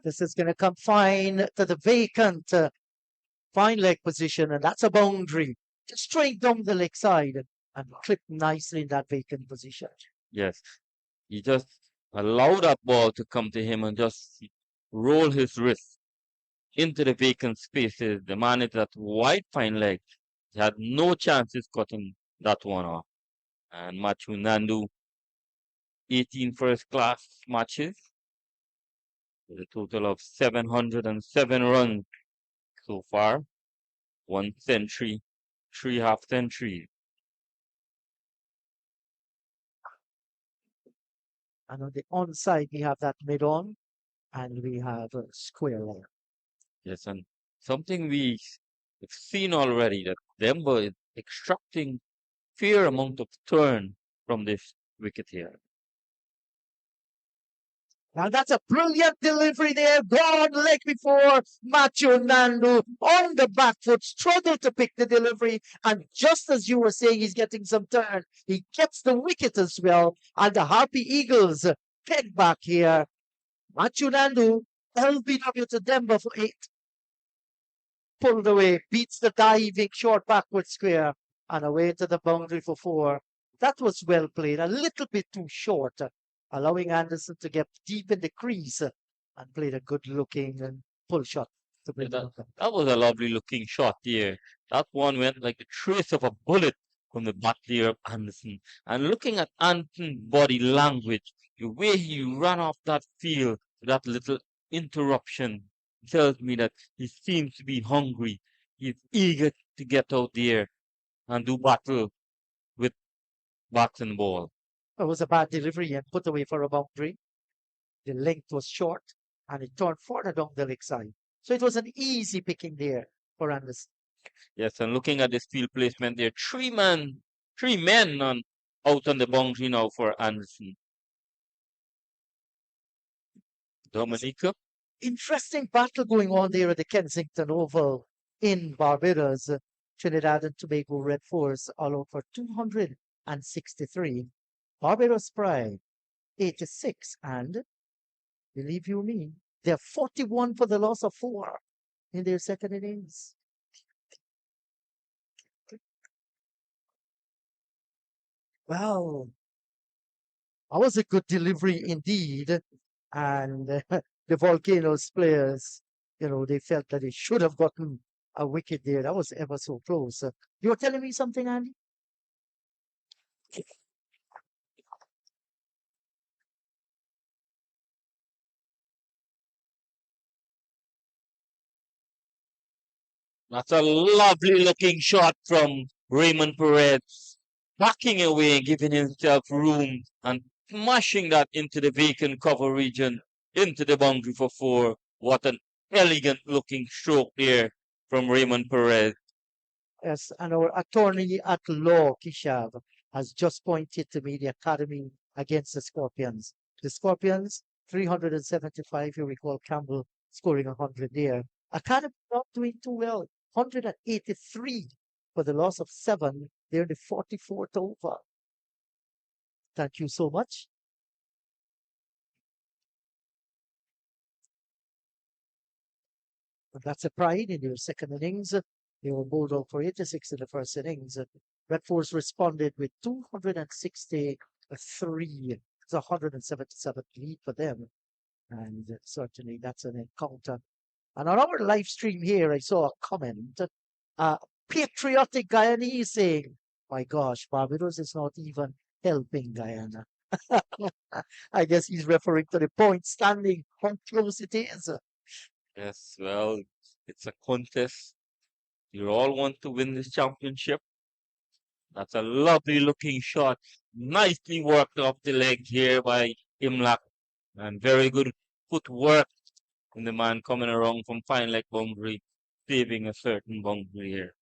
This is going to come fine to the vacant fine leg position, and that's a boundary. Just straight down the leg side and clip nicely in that vacant position. Yes, he just allowed that ball to come to him and just roll his wrist into the vacant spaces. The man is that wide fine leg. He had no chances cutting that one off. And Machu Nandu, 18 first class matches with a total of 707 runs so far, 1 century, 3 half centuries. And on the onside, we have that mid on, and we have a square leg. Yes, and something we've seen already that Denver is extracting fair amount of turn from this wicket here. Now that's a brilliant delivery there. Gone leg before Macho Nandu on the back foot, struggled to pick the delivery. And just as you were saying, he's getting some turn. He gets the wicket as well. And the Harpy Eagles peg back here. Macho Nandu, LBW to Denver for 8. Pulled away, beats the diving short backward square. And away to the boundary for 4. That was well played, a little bit too short, allowing Anderson to get deep in the crease and played a good looking and pull shot to bring that, it up. that was a lovely looking shot there. That one went like the trace of a bullet from the bat there of Anderson. And looking at Anderson's body language, the way he ran off that field, that little interruption tells me that he seems to be hungry. He's eager to get out there and do battle with bats and ball. It was a bad delivery and put away for a boundary. The length was short and it turned further down the leg side. So it was an easy picking there for Anderson. Yes, and looking at this field placement there, 3 men out on the boundary now for Anderson. Dominica. Interesting battle going on there at the Kensington Oval in Barbados. Trinidad and Tobago Red Force all out for 263. Barbados Pride 86, and believe you me, they're 41 for the loss of 4 in their second innings. Well, that was a good delivery indeed. And the Volcanoes players, they felt that they should have gotten a wicket there. That was ever so close. You were telling me something, Andy? That's a lovely looking shot from Raymond Perez, backing away, giving himself room and smashing that into the vacant cover region, into the boundary for 4. What an elegant looking stroke there from Raymond Perez. Yes, and our attorney at law, Kishav, has just pointed to me the academy against the Scorpions. The Scorpions, 375, you recall Campbell scoring 100 there. Academy not doing too well, 183 for the loss of 7. They're in the 44th over. Thank you so much. But that's a pride in their second innings. They were bowled out for 86 in the first innings. Red Force responded with 263. It's a 177 lead for them. And certainly that's an encounter. And on our live stream here, I saw a comment. Patriotic Guyanese saying, my gosh, Barbados is not even helping Guyana. I guess he's referring to the point standing, how close it is. Yes, well, it's a contest. You all want to win this championship. That's a lovely looking shot. Nicely worked off the leg here by Imlach. And very good footwork in the man coming around from fine leg boundary, saving a certain boundary here.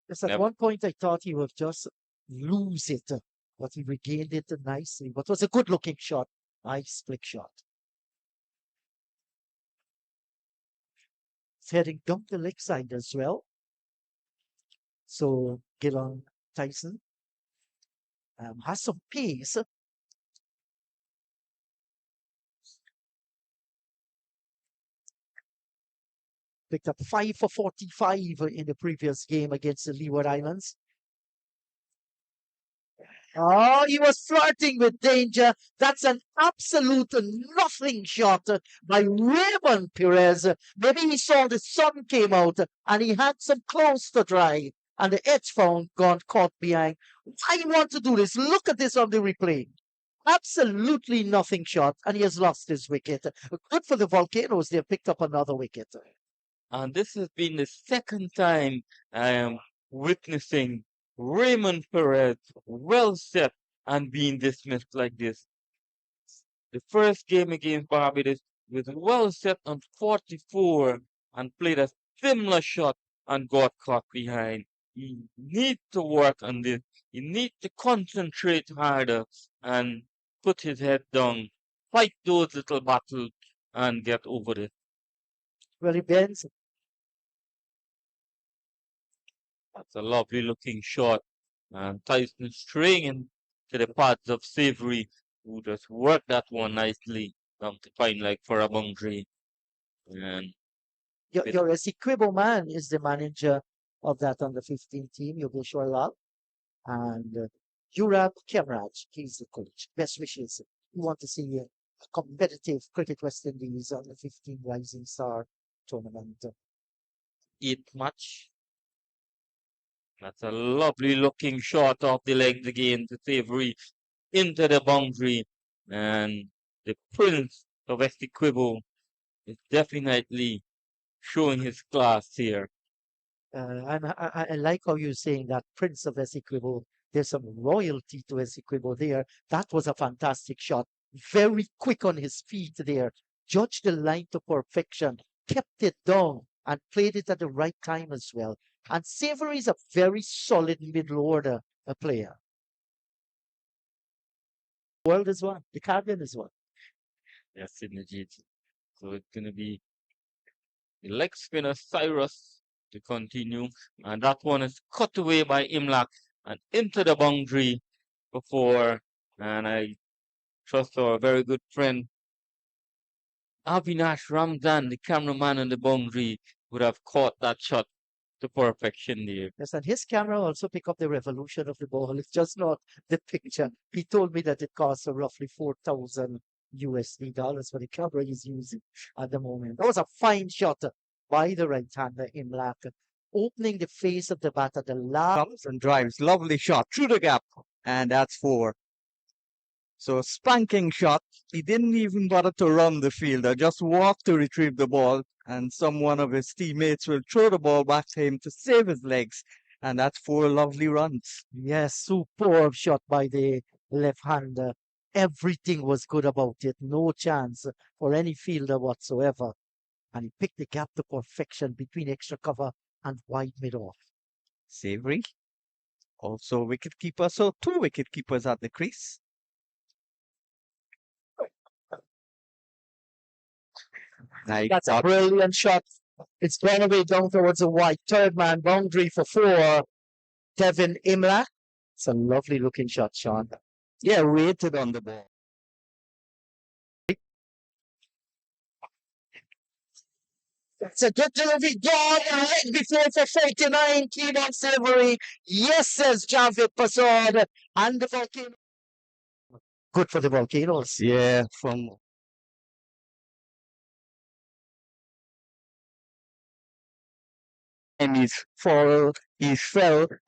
Yes, at Yep. one point I thought he would just lose it, but he regained it nicely. But it was a good looking shot. Nice flick shot. It's heading down the leg side as well. So Gillon Tyson has some pace. Picked up 5 for 45 in the previous game against the Leeward Islands. Oh, he was flirting with danger. That's an absolute nothing shot by Raymond Perez. Maybe he saw the sun came out and he had some clothes to dry and the edge found got caught behind. Why you want to do this? Look at this on the replay. Absolutely nothing shot and he has lost his wicket. Good for the Volcanoes. They've picked up another wicket. And this has been the second time I am witnessing Raymond Perez well set and being dismissed like this. The first game against Barbados was well set on 44 and played a similar shot and got caught behind. You need to work on this. You need to concentrate harder and put his head down, fight those little battles and get over it. Well, he bends. That's a lovely looking shot. And Tyson straying into the paths of Savory, who just worked that one nicely to find like for a boundary. And Your Essequibo man is the manager of that under 15 team, Yogesh Lal. And Jurab Kemraj, he's the coach. Best wishes. We want to see a competitive Cricket West Indies on the 15 Rising Star tournament. 8th match. That's a lovely looking shot off the legs again to Savory into the boundary. And the Prince of Essequibo is definitely showing his class here. And I like how you're saying that Prince of Essequibo. There's some royalty to Essequibo there. That was a fantastic shot. Very quick on his feet there. Judged the line to perfection. Kept it down and played it at the right time as well. And Savory is a very solid middle order player. The world is one. The Caribbean is one. Yes, indeed. So it's going to be the leg spinner Cyrus to continue. And that one is cut away by Imlach and into the boundary before. And I trust our very good friend Avinash Ramzan, the cameraman on the boundary, would have caught that shot to perfection there. Yes, and his camera also pick up the revolution of the ball. It's just not the picture. He told me that it costs roughly 4,000 USD dollars for the camera he's using at the moment. That was a fine shot by the right-hander Imlach, opening the face of the bat at the last. Comes and drives. Lovely shot through the gap. And that's 4. So spanking shot. He didn't even bother to run the fielder, just walked to retrieve the ball. And one of his teammates will throw the ball back to him to save his legs. And that's 4 lovely runs. Yes, superb shot by the left-hander. Everything was good about it. No chance for any fielder whatsoever. And he picked the gap to perfection between extra cover and wide mid-off. Savory. Also wicket-keeper. So 2 wicket-keepers at the crease. That's a brilliant shot. It's gone away down towards the white. Third man boundary for 4. Tevin Imlach. It's a lovely looking shot, Sean. Yeah, weighted on the ball. It's a good delivery. Gone leg before for 49. Came on Savory. Yes, says Javed Pasad. And the Volcano. Good for the Volcanoes. Yeah, from and he fell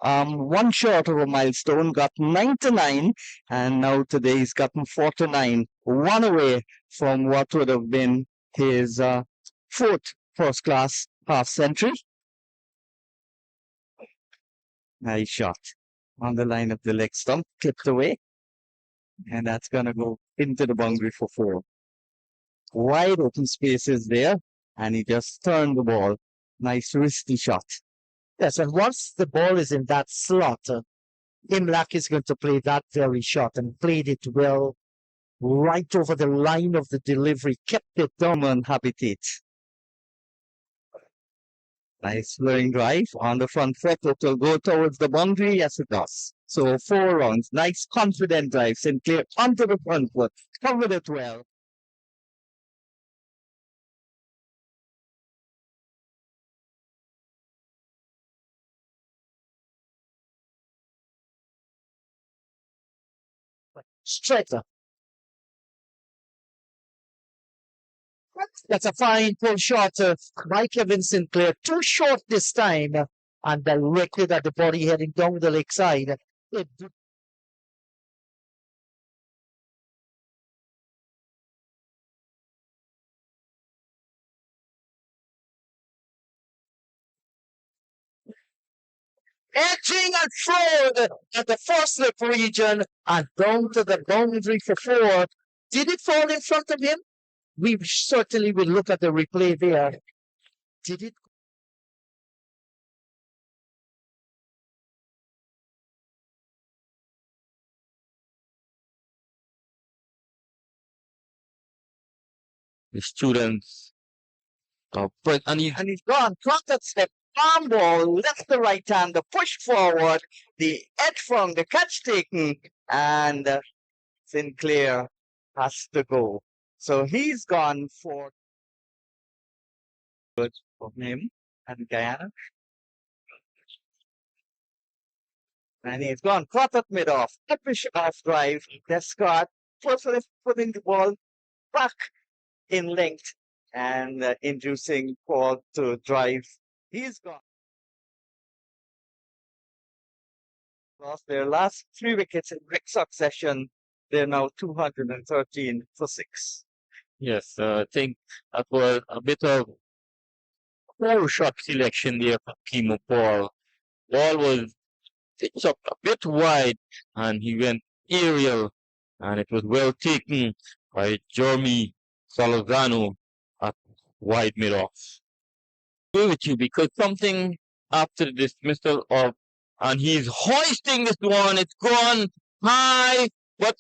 1 short of a milestone, got 99, and now today he's gotten 49, 1 away from what would have been his 4th first-class half-century. Nice shot on the line of the leg stump, clipped away, and that's going to go into the boundary for 4. Wide open spaces there, and he just turned the ball. Nice wristy shot. Yes, and once the ball is in that slot, Imlach is going to play that very shot and played it well, right over the line of the delivery, kept it down Common habitat. Nice flowing drive on the front foot. It will go towards the boundary. Yes, it does. So 4 runs. Nice confident drive. Sinclair onto the front foot. Covered it well. Straight. That's a fine pull shot by Kevin Sinclair. Too short this time, and directly at the body heading down the lakeside. Edging and forward at the first slip region and down to the boundary for four. Did it fall in front of him? We certainly will look at the replay there. Did it? The students are and he's gone. Clocked step, palm ball, left the right hand, the push forward, the edge from the catch taken, and Sinclair has to go. So he's gone for good for him and Guyana. And he's gone. Caught at mid-off. Epish off drive. Descart. Firstly putting the ball back in length and inducing Paul to drive. He's gone. Lost their last 3 wickets in quick succession. They're now 213 for 6. yes, I think that was a bit of poor shot selection there for Kimo Paul. Ball was pitched up a bit wide and he went aerial and it was well taken by Jeremy Salazano at wide mid-off. Agree with you because something after the dismissal of and he's hoisting this one, it's gone high, but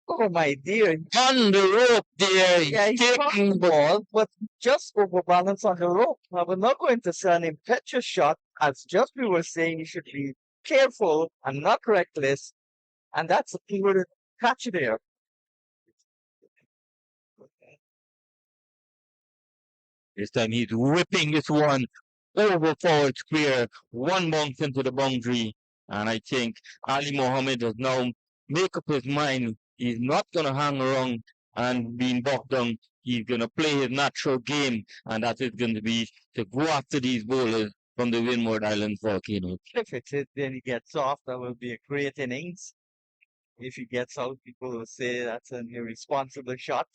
Oh my dear. on the rope there, Yeah, he's he caught the taking ball, but just overbalanced on the rope. Now, we're not going to say an impetuous shot, as just we were saying, you should be careful and not reckless, and that's a key word catch there. this time he's whipping this one over forward square, one bounce into the boundary, and I think Ali Mohammed has now make up his mind. He's not going to hang around and being bogged down. He's going to play his natural game, and that is going to be to go after these bowlers from the Winward Islands volcano. If it's it, then he gets off, that will be a great innings. If he gets out, people will say that's an irresponsible shot.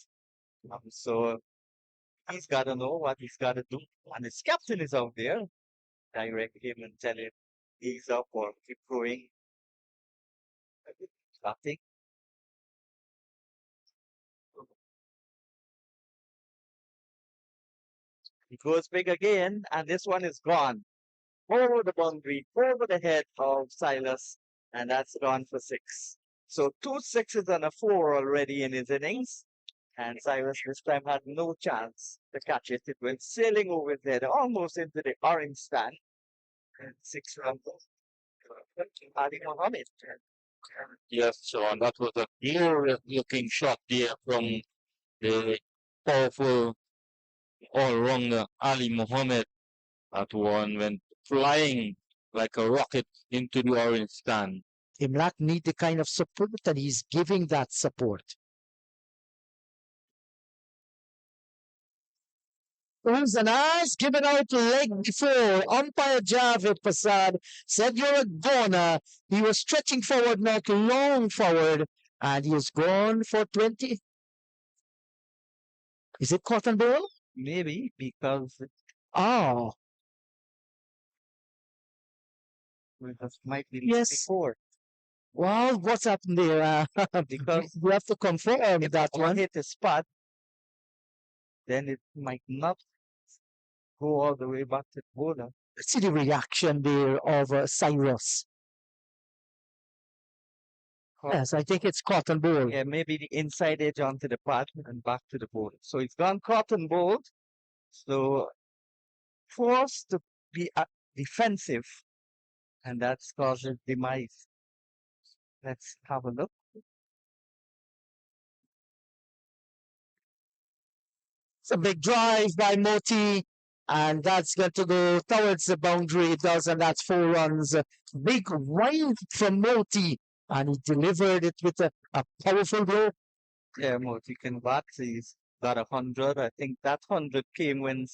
So he's got to know what he's got to do. And his captain is out there. Direct him and tell him ease up or keep going. Nothing. He goes big again, and this one is gone. Over the boundary, over the head of Silas, and that's gone for 6. So 2 6s and a 4 already in his innings. And Cyrus this time had no chance to catch it. It went sailing over his head, almost into the orange stand. And 6 runs. Ali Mohammed. Yes, Sean, that was a glorious looking shot there from the powerful all-rounder Ali Mohammed. That one went flying like a rocket into the orange stand. Imlach need the kind of support and he's giving that support. Who's an ass given out leg before. Umpire Javed Prasad said you're a goner. He was stretching forward, not long forward, and he was gone for 20. Is it cotton ball? Maybe because Oh, it might be Yes. before. well, what's happened there? Because we have to confirm if that one one. hit a spot, then it might not go all the way back to the bowler. Let's see the reaction there of Cyrus. Yes, I think it's cotton ball. Yeah, maybe the inside edge onto the pad and back to the bowler. So it's gone cotton bowled. So forced to be defensive, and that's causing demise. Let's have a look. It's a big drive by Motie, and that's going to go towards the boundary. It does, and that's 4 runs. Big ride from Motie, and he delivered it with a A powerful blow. Yeah, Motie can bat. He's got 100. I think that 100 came when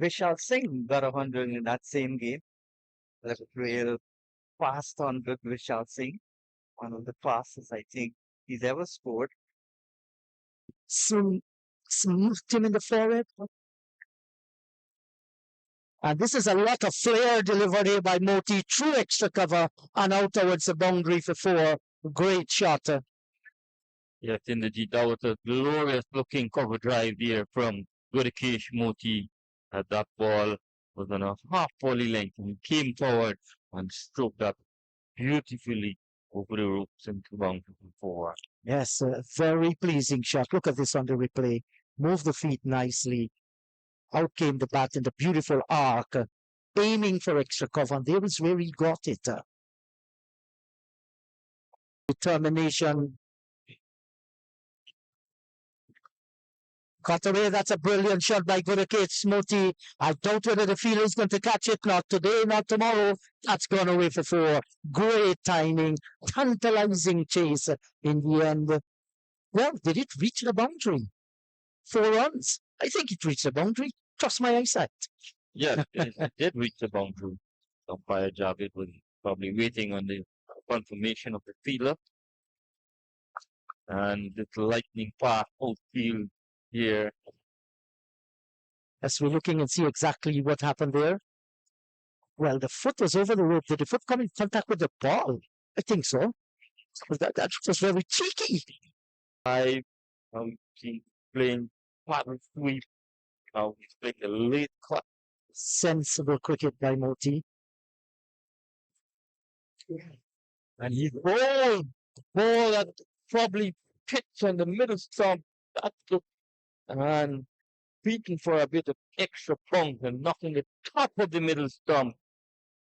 Vishal Singh got 100 in that same game. That real fast 100 Vishal Singh. One of the fastest I think he's ever scored. Smoothed him in the forehead. And this is a lot of flair delivered here by Motie through extra cover and out towards the boundary for 4. Great shot. Yes, indeed, that was a glorious looking cover drive there from Gurikesh Motie. That ball was on a half volley length and he came forward and stroked that beautifully over the ropes into boundary for 4. Yes, a very pleasing shot. Look at this on the replay. Moved the feet nicely. Out came the bat in the beautiful arc, aiming for extra cover, and there is where he got it. Determination. Got away. That's a brilliant shot by Gurikesh Motie. I doubt whether the fielder is going to catch it. Not today, not tomorrow. That's gone away for 4. Great timing. Tantalizing chase in the end. Well, did it reach the boundary? 4 runs. I think it reached the boundary. Trust my eyesight. Yes, it did reach the boundary. Umpire Javed was probably waiting on the confirmation of the fielder. And this lightning fast outfield here. As we're looking and see exactly what happened there. Well, the foot was over the rope. Did the foot come in contact with the ball? I think so. That was very cheeky. He's playing paddle sweep. He's playing a late cut. Sensible cricket by Motie. And he rolled the ball that probably pitched on the middle stump. That's good. And beating for a bit of extra punch and knocking the top of the middle stump.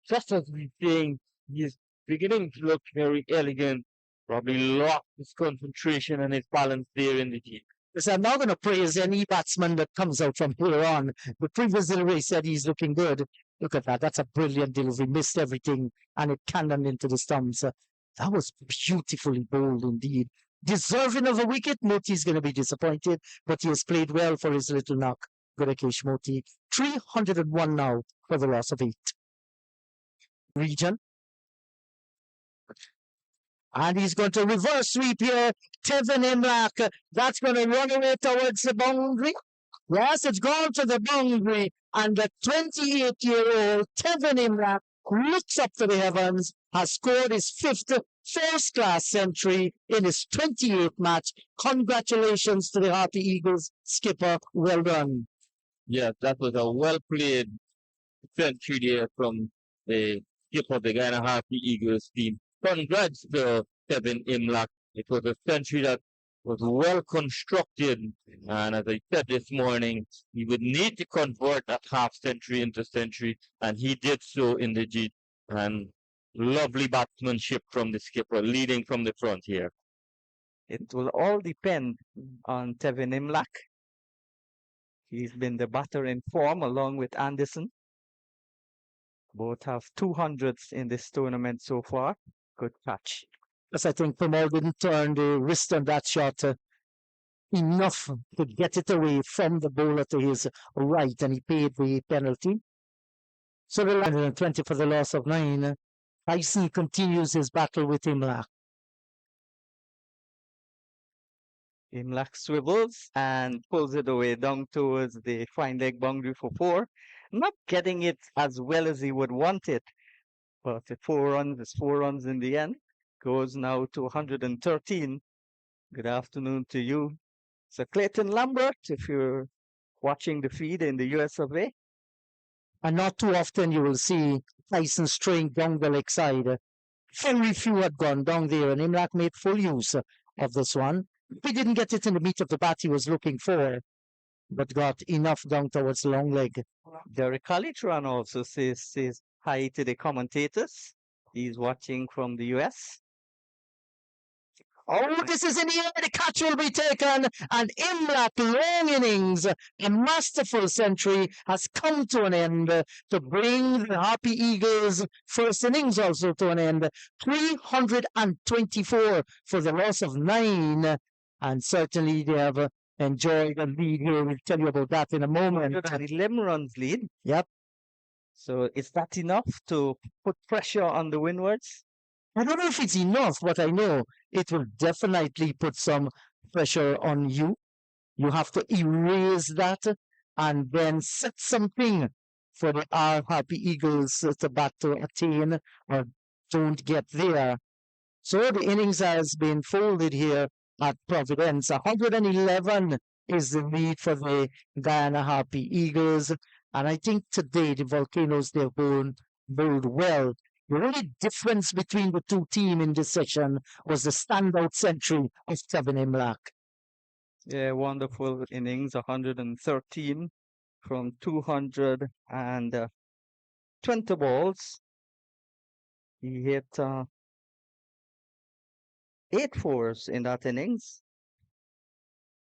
Just as we're saying, he's beginning to look very elegant. Probably lost his concentration and his balance there in the deep. So I'm not going to praise any batsman that comes out from here on. The previous delivery said he's looking good. Look at that. That's a brilliant delivery. Missed everything and it cannoned into the stumps. That was beautifully bowled indeed. Deserving of a wicket. Motie's going to be disappointed, but he has played well for his little knock. Gurikesh Motie. 301 now for the loss of 8. Region. And he's going to reverse sweep here. Tevin Imlach. That's going to run away towards the boundary. Yes, it's gone to the boundary. And the 28-year-old Tevin Imlach looks up to the heavens, has scored his 5th first-class century in his 28th match. Congratulations to the Harpy Eagles skipper. Well done. Yes, that was a well-played century there from the skipper of the Guyana Harpy Eagles team. Congrats to Tevin Imlach. It was a century that was well constructed. And as I said this morning, he would need to convert that half century into century. And he did so in the G. And lovely batsmanship from the skipper, leading from the front here. It will all depend on Tevin Imlach. He's been the batter in form along with Anderson. Both have 200s in this tournament so far. Good catch. Yes, I think Perez didn't turn the wrist on that shot enough to get it away from the bowler to his right, and he paid the penalty. So the 120 for the loss of 9. Tyson continues his battle with Imlach. Imlach swivels and pulls it away down towards the fine leg boundary for 4. Not getting it as well as he would want it. But the 4 runs is 4 runs in the end. Goes now to 113. Good afternoon to you. So Clayton Lambert, if you're watching the feed in the US of A. And not too often you will see Tyson straying down the leg side. Very few had gone down there, and Imlach made full use of this one. He didn't get it in the meat of the bat he was looking for, but got enough down towards the long leg. Derek Calitran also says hi to the commentators. He's watching from the US. Oh, this is in the air. The catch will be taken. And Imlach, long innings, a masterful century has come to an end to bring the Happy Eagles' first innings also to an end. 324 for the loss of 9. And certainly they have enjoyed the lead here. We'll tell you about that in a moment. 111 runs lead. Yep. So is that enough to put pressure on the Windwards? I don't know if it's enough, but I know it will definitely put some pressure on you. You have to erase that and then set something for the our Happy Eagles to bat to attain or don't get there. So the innings has been folded here at Providence. 111 is the lead for the Guyana Happy Eagles. And I think today the Volcanoes, they've bowled well. The only difference between the two teams in this session was the standout century of Tevin Imlach. Yeah, wonderful innings, 113 from 220 balls. He hit 8 fours in that innings.